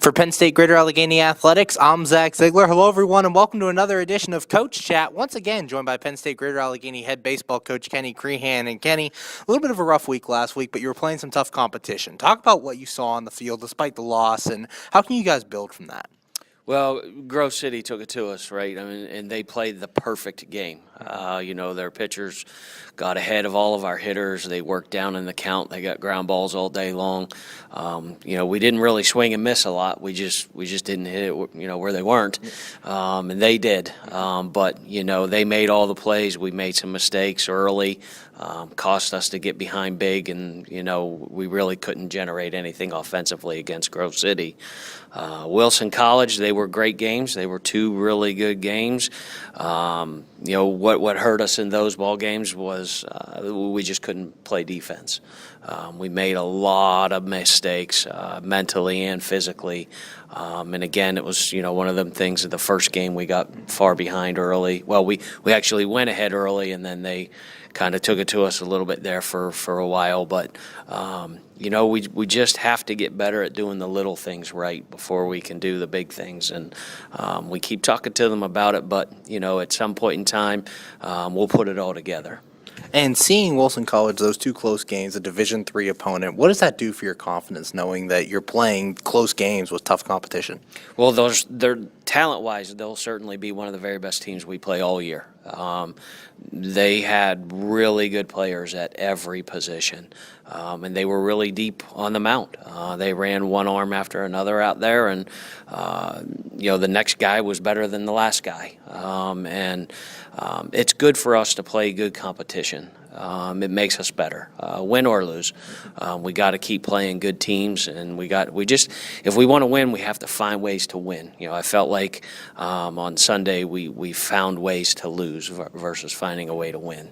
For Penn State Greater Allegheny Athletics, I'm Zach Ziegler. Hello, everyone, and welcome to another edition of Coach Chat. Once again, joined by Penn State Greater Allegheny head baseball coach Kenny Creehan. And Kenny, a little bit of a rough week last week, but you were playing some tough competition. Talk about what you saw on the field despite the loss, and how can you guys build from that? Well, Grove City took it to us, right? I mean, and they played the perfect game. Their pitchers got ahead of all of our hitters. They worked down in the count. They got ground balls all day long. We didn't really swing and miss a lot. We just didn't hit it, where they weren't, and they did. But they made all the plays. We made some mistakes early, cost us to get behind big, and we really couldn't generate anything offensively against Grove City. Wilson College, they were great games. They were two really good games. What hurt us in those ball games was we just couldn't play defense. We made a lot of mistakes mentally and physically. And again, it was one of them things. In the first game, we got far behind early. Well, we actually went ahead early, and then they kind of took it to us a little bit there for a while. But we just have to get better at doing the little things right before we can do the big things. And we keep talking to them about it, but at some point in time, we'll put it all together. And seeing Wilson College, those two close games, a Division III opponent, what does that do for your confidence knowing that you're playing close games with tough competition? Well, they're talent-wise, they'll certainly be one of the very best teams we play all year. They had really good players at every position, and they were really deep on the mound. They ran one arm after another out there, and the next guy was better than the last guy. It's good for us to play good competition. It makes us better, win or lose. We got to keep playing good teams, and if we want to win, we have to find ways to win. I felt like on Sunday we found ways to lose versus finding a way to win.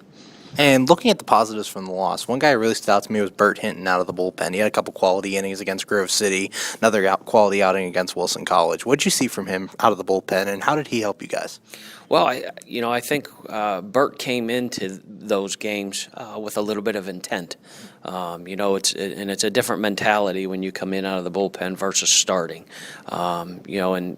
And looking at the positives from the loss, one guy who really stood out to me was Bert Hinton out of the bullpen. He had a couple quality innings against Grove City, another quality outing against Wilson College. What did you see from him out of the bullpen, and how did he help you guys? Well, I think Bert came into those games with a little bit of intent. It's a different mentality when you come in out of the bullpen versus starting. And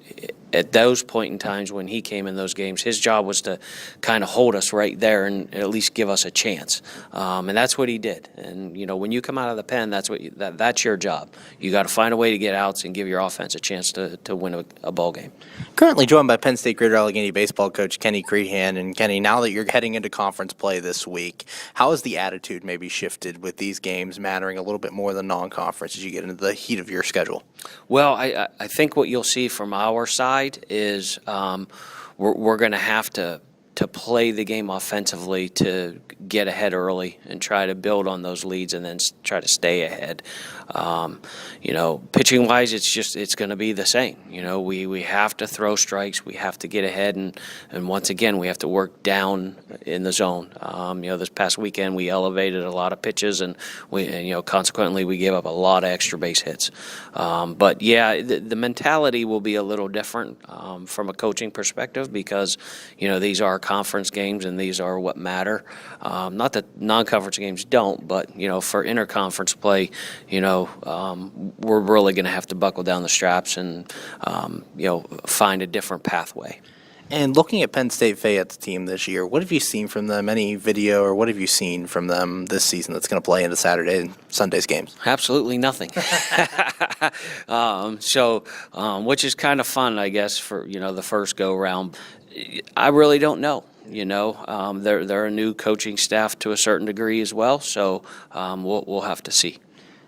at those point in times when he came in those games, his job was to kind of hold us right there and at least give us a chance. And that's what he did. And when you come out of the pen, that's your job. You got to find a way to get outs and give your offense a chance to win a ball game. Currently joined by Penn State Greater Allegheny baseball coach Kenny Creehan. And Kenny, now that you're heading into conference play this week, how has the attitude maybe shifted with these games mattering a little bit more than non-conference as you get into the heat of your schedule? Well, I think what you'll see from our side is we're going to have to play the game offensively to get ahead early and try to build on those leads and then try to stay ahead. Pitching wise, it's going to be the same. We have to throw strikes, we have to get ahead, and once again we have to work down in the zone. This past weekend we elevated a lot of pitches, and consequently we gave up a lot of extra base hits. But yeah, the mentality will be a little different from a coaching perspective because these are conference games and these are what matter. Not that non-conference games don't, but for interconference play, we're really going to have to buckle down the straps and find a different pathway. And looking at Penn State-Fayette's team this year, what have you seen from them? Any video or what have you seen from them this season that's going to play into Saturday and Sunday's games? Absolutely nothing. Which is kind of fun, I guess, for the first go round. I really don't know. They're a new coaching staff to a certain degree as well, so we'll have to see.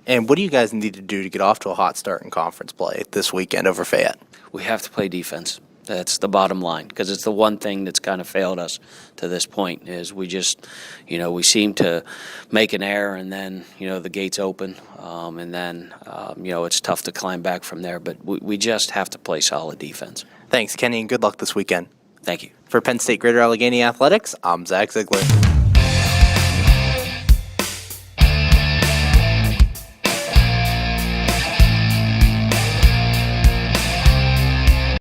And what do you guys need to do to get off to a hot start in conference play this weekend over Fayette? We have to play defense. That's the bottom line, because it's the one thing that's kind of failed us to this point is we just, we seem to make an error and then, the gates open and then, it's tough to climb back from there. But we just have to play solid defense. Thanks, Kenny, and good luck this weekend. Thank you. For Penn State Greater Allegheny Athletics, I'm Zach Ziegler.